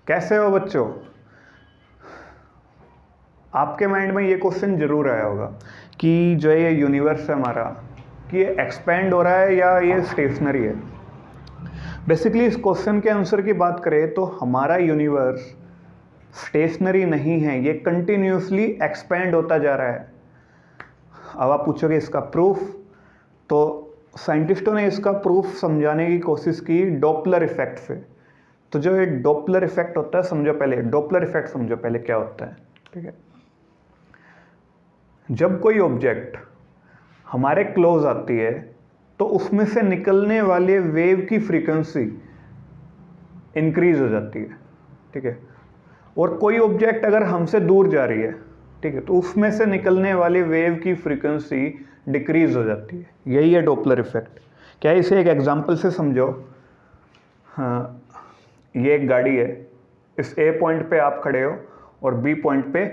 कैसे हो बच्चों? आपके माइंड में ये क्वेश्चन जरूर आया होगा कि जो ये यूनिवर्स है हमारा, कि ये एक्सपेंड हो रहा है या ये स्टेशनरी है। बेसिकली इस क्वेश्चन के आंसर की बात करें तो हमारा यूनिवर्स स्टेशनरी नहीं है, ये कंटिन्यूसली एक्सपेंड होता जा रहा है। अब आप पूछोगे इसका प्रूफ, तो साइंटिस्टों ने इसका प्रूफ समझाने की कोशिश की डॉपलर इफेक्ट से। तो जो ये डॉपलर इफेक्ट होता है, समझो पहले डॉपलर इफेक्ट समझो पहले क्या होता है। ठीक है, जब कोई ऑब्जेक्ट हमारे क्लोज आती है तो उसमें से निकलने वाले वेव की फ्रीक्वेंसी इंक्रीज हो जाती है। ठीक है, और कोई ऑब्जेक्ट अगर हमसे दूर जा रही है, ठीक है, तो उसमें से निकलने वाले वेव की फ्रीक्वेंसी डिक्रीज हो जाती है। यही है डॉपलर इफेक्ट। क्या इसे एक एग्जांपल से समझो। हाँ, ये एक गाड़ी है, इस ए पॉइंट पे आप खड़े हो और बी पॉइंट पे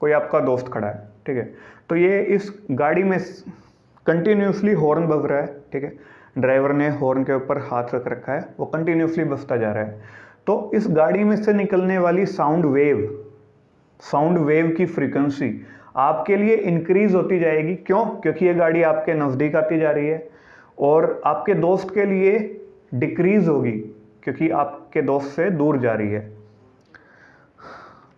कोई आपका दोस्त खड़ा है। ठीक है, तो ये इस गाड़ी में कंटिन्यूसली हॉर्न बज रहा है। ठीक है, ड्राइवर ने हॉर्न के ऊपर हाथ रख रखा है, वो कंटिन्यूसली बजता जा रहा है। तो इस गाड़ी में से निकलने वाली साउंड वेव की फ्रीक्वेंसी आपके लिए इंक्रीज होती जाएगी। क्यों? क्योंकि ये गाड़ी आपके नज़दीक आती जा रही है। और आपके दोस्त के लिए डिक्रीज होगी क्योंकि आपके दोस्त से दूर जा रही है।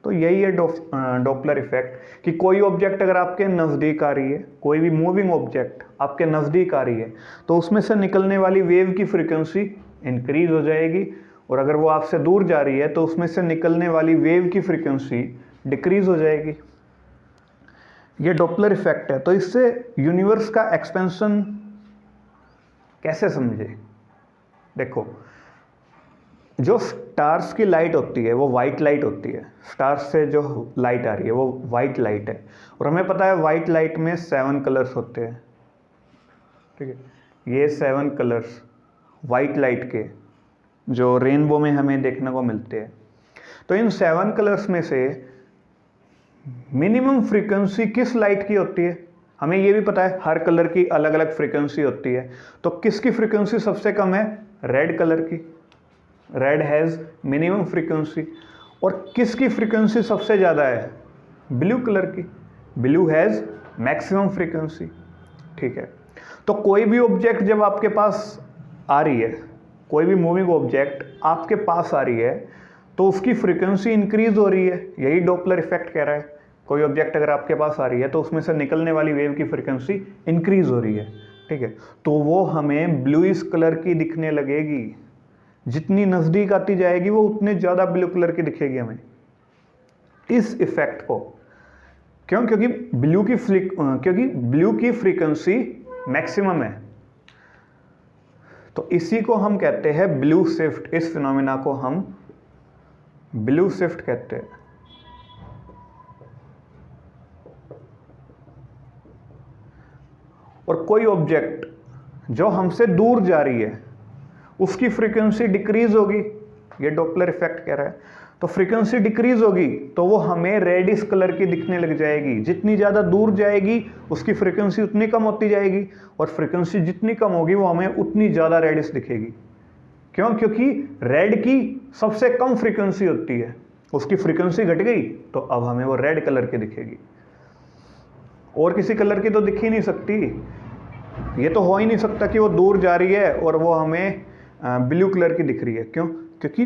तो यही है डॉपलर इफेक्ट कि कोई ऑब्जेक्ट अगर आपके नज़दीक आ रही है, कोई भी मूविंग ऑब्जेक्ट आपके नज़दीक आ रही है, तो उसमें से निकलने वाली वेव की फ्रीक्वेंसी इंक्रीज हो जाएगी। और अगर वो आपसे दूर जा रही है तो उसमें से निकलने वाली वेव की फ्रीक्वेंसी डिक्रीज हो जाएगी। ये डॉपलर इफेक्ट है। तो इससे यूनिवर्स का एक्सपेंशन कैसे समझे? देखो, जो स्टार्स की लाइट होती है वो वाइट लाइट होती है। स्टार्स से जो लाइट आ रही है वो वाइट लाइट है। और हमें पता है वाइट लाइट में 7 कलर्स होते हैं। ठीक है, ये 7 कलर्स वाइट लाइट के जो रेनबो में हमें देखने को मिलते हैं। तो इन 7 कलर्स में से मिनिमम फ्रीक्वेंसी किस लाइट की होती है? हमें ये भी पता है हर कलर की अलग अलग फ्रीक्वेंसी होती है। तो किसकी फ्रीक्वेंसी सबसे कम है? रेड कलर की। Red has minimum frequency. और किसकी फ्रीक्वेंसी सबसे ज़्यादा है? ब्लू कलर की। Blue has maximum frequency. ठीक है, तो कोई भी ऑब्जेक्ट जब आपके पास आ रही है, कोई भी मूविंग ऑब्जेक्ट आपके पास आ रही है, तो उसकी फ्रीक्वेंसी इंक्रीज हो रही है। यही डॉपलर इफेक्ट कह रहा है। कोई ऑब्जेक्ट अगर आपके पास आ रही है तो उसमें से निकलने वाली वेव की फ्रीक्वेंसी इंक्रीज हो रही है। ठीक है, तो वो हमें ब्लूइश कलर की दिखने लगेगी। जितनी नज़दीक आती जाएगी वो उतने ज़्यादा ब्लू कलर की दिखेगी हमें, इस इफेक्ट को। क्यों? क्योंकि ब्लू की फ्रीक्वेंसी मैक्सिमम है। तो इसी को हम कहते हैं ब्लू शिफ्ट। इस फिनोमिना को हम ब्लू शिफ्ट कहते हैं। और कोई ऑब्जेक्ट जो हमसे दूर जा रही है उसकी फ्रीक्वेंसी डिक्रीज होगी। ये डॉपलर इफेक्ट कह रहा है। तो फ्रीक्वेंसी डिक्रीज होगी तो वो हमें रेडिश कलर की दिखने लग जाएगी। जितनी ज़्यादा दूर जाएगी उसकी फ्रीक्वेंसी उतनी कम होती जाएगी, और फ्रीक्वेंसी जितनी कम होगी वो हमें उतनी ज़्यादा रेडिश दिखेगी। क्यों? क्योंकि रेड की सबसे कम फ्रीक्वेंसी होती है, उसकी फ्रीक्वेंसी घट गई तो अब हमें वो रेड कलर की दिखेगी। और किसी कलर की तो दिख ही नहीं सकती। ये तो हो ही नहीं सकता कि वो दूर जा रही है और वो हमें ब्लू कलर की दिख रही है। क्यों? क्योंकि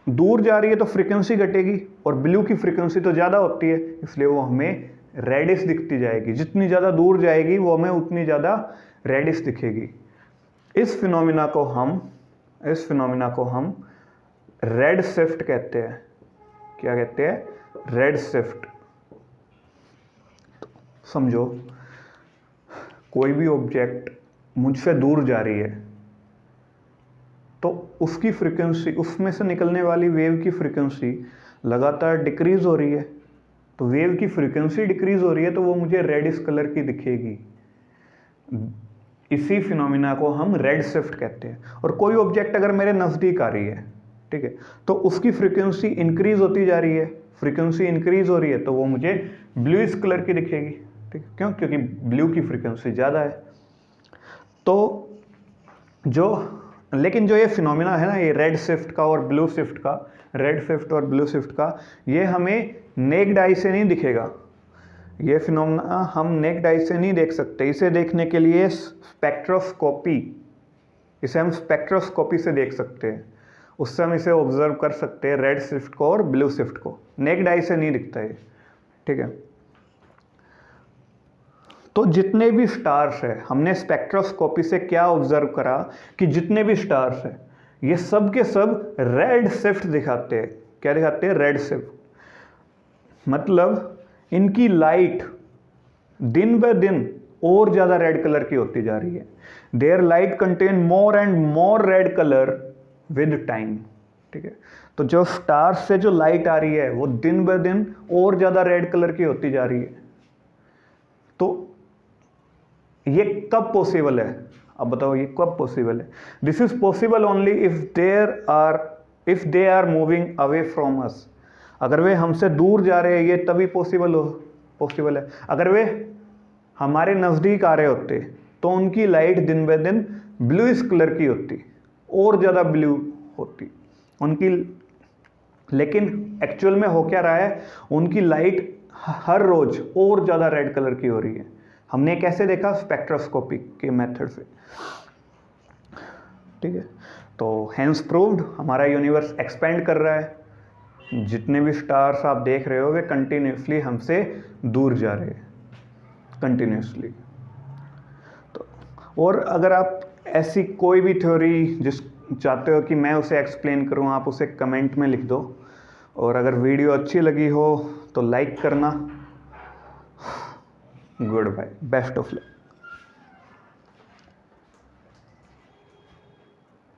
दूर जा रही है तो फ्रीक्वेंसी घटेगी और ब्लू की फ्रीक्वेंसी तो ज़्यादा होती है, इसलिए वो हमें रेडिश दिखती जाएगी। जितनी ज़्यादा दूर जाएगी वो हमें उतनी ज़्यादा रेडिश दिखेगी। इस फिनोमिना को हम रेड शिफ्ट कहते हैं। क्या कहते हैं? Red shift. समझो, कोई भी ऑब्जेक्ट मुझसे दूर जा रही है तो उसकी फ्रीक्वेंसी, उसमें से निकलने वाली वेव की फ्रीक्वेंसी लगातार डिक्रीज हो रही है। तो वेव की फ्रीक्वेंसी डिक्रीज हो रही है तो वो मुझे रेडिश कलर की दिखेगी। इसी फिनोमिना को हम रेड शिफ्ट कहते हैं। और कोई ऑब्जेक्ट अगर मेरे नज़दीक आ रही है, ठीक है, तो उसकी फ्रीक्वेंसी इंक्रीज होती जा रही है। फ्रीक्वेंसी इंक्रीज हो रही है तो वो मुझे ब्लूइश कलर की दिखेगी। ठीक है, क्यों? क्योंकि ब्लू की फ्रीक्वेंसी ज़्यादा है। तो जो लेकिन जो ये फिनोमिना है ना, ये रेड शिफ्ट का और ब्लू शिफ्ट का, रेड शिफ्ट और ब्लू शिफ्ट का, ये हमें नेक्ड आई से नहीं दिखेगा। ये फिनोमिना हम नेक्ड आई से नहीं देख सकते। इसे देखने के लिए स्पेक्ट्रोस्कोपी, इसे हम स्पेक्ट्रोस्कोपी से देख सकते हैं। उससे हम इसे ऑब्जर्व कर सकते हैं, रेड शिफ्ट को और ब्लू शिफ्ट को। नेक्ड आई से नहीं दिखता है, ठीक है। तो जितने भी स्टार्स है, हमने स्पेक्ट्रोस्कोपी से क्या ऑब्जर्व करा कि जितने भी स्टार्स है ये सब के सब रेड शिफ्ट दिखाते हैं। क्या दिखाते हैं? Red shift. मतलब इनकी लाइट दिन ब दिन और ज़्यादा रेड कलर की होती जा रही है। There light contain more and more red colour with time, ठीक है। तो जो स्टार्स से जो लाइट आ रही है वो दिन ब दिन और ज़्यादा रेड कलर की होती जा रही है। तो ये कब पॉसिबल है? अब बताओ ये कब पॉसिबल है? This is possible only if they are moving away from us. अगर वे हमसे दूर जा रहे हैं ये तभी पॉसिबल है। अगर वे हमारे नज़दीक आ रहे होते तो उनकी लाइट दिन ब दिन ब्लूइश कलर की होती, और ज़्यादा ब्लू होती उनकी। लेकिन एक्चुअल में हो क्या रहा है, उनकी लाइट हर रोज और ज़्यादा रेड कलर की हो रही है। हमने कैसे देखा? स्पेक्ट्रोस्कोपी के मेथड से, ठीक है। तो हेंस प्रूव्ड हमारा यूनिवर्स एक्सपेंड कर रहा है। जितने भी स्टार्स आप देख रहे हो वे कंटिन्यूसली हमसे दूर जा रहे हैं, कंटिन्यूसली। तो और अगर आप ऐसी कोई भी थ्योरी जिस चाहते हो कि मैं उसे एक्सप्लेन करूं, आप उसे कमेंट में लिख दो। और अगर वीडियो अच्छी लगी हो तो लाइक करना। Good bye, best of luck.